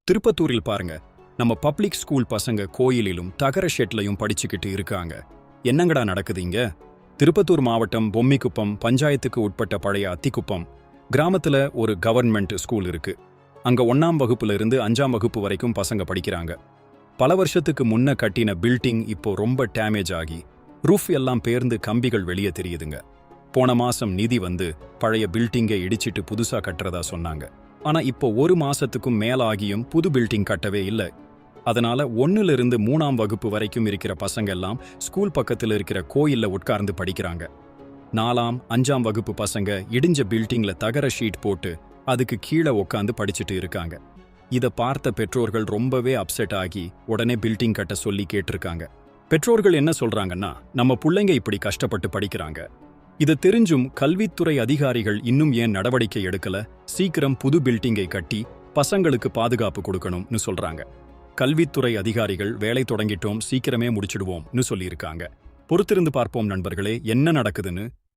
திருப்பத்தூரில் பாருங்க, நம்ம பப்ளிக் ஸ்கூல் பசங்க கோயிலிலும் தகர ஷெட்லையும் படிச்சுக்கிட்டு இருக்காங்க. என்னங்கடா நடக்குது இங்க? திருப்பத்தூர் மாவட்டம் பொம்மிக்குப்பம் பஞ்சாயத்துக்கு உட்பட்ட பழைய அத்திக்குப்பம் கிராமத்துல ஒரு கவர்மெண்ட் ஸ்கூல் இருக்கு. அங்க 1ஆம் வகுப்புல இருந்து 5ஆம் வகுப்பு வரைக்கும் பசங்க படிக்கிறாங்க. பல வருஷத்துக்கு முன்ன கட்டின பில்டிங் இப்போ ரொம்ப டேமேஜ் ஆகி ரூஃப் எல்லாம் பேர்ந்து கம்பிகள் வெளியே தெரியுதுங்க. போன மாசம் நிதி வந்து பழைய பில்டிங்கை இடிச்சிட்டு புதுசா கட்டுறதா சொன்னாங்க. ஆனா இப்போ 1 மாசத்துக்கும் மேலாகியும் புது பில்டிங் கட்டவே இல்லை. அதனால 1ல இருந்து 3ஆம் வகுப்பு வரைக்கும் இருக்கிற பசங்க எல்லாம் ஸ்கூல் பக்கத்துல இருக்கிற கோயில்ல உட்கார்ந்து படிக்கிறாங்க. 4ஆம் 5ஆம் வகுப்பு பசங்க இடிஞ்ச பில்டிங்ல தகர ஷீட் போட்டு அதுக்கு கீழே உட்காந்து படிச்சுட்டு இருக்காங்க. இத பார்த்த பெற்றோர்கள் ரொம்பவே அப்செட் ஆகி உடனே பில்டிங் கட்ட சொல்லி கேட்டிருக்காங்க. பெற்றோர்கள் என்ன சொல்றாங்கன்னா, நம்ம புள்ளைங்க இப்படி கஷ்டப்பட்டு படிக்கிறாங்க, இதை தெரிஞ்சும் கல்வித்துறை அதிகாரிகள் இன்னும் ஏன் நடவடிக்கை எடுக்கல, சீக்கிரம் புது பில்டிங்கை கட்டி பசங்களுக்கு பாதுகாப்பு கொடுக்கணும்னு சொல்றாங்க. கல்வித்துறை அதிகாரிகள் வேலை தொடங்கிட்டோம், சீக்கிரமே முடிச்சிடுவோம்னு சொல்லியிருக்காங்க. பொறுத்திருந்து பார்ப்போம் நண்பர்களே, என்ன நடக்குதுன்னு.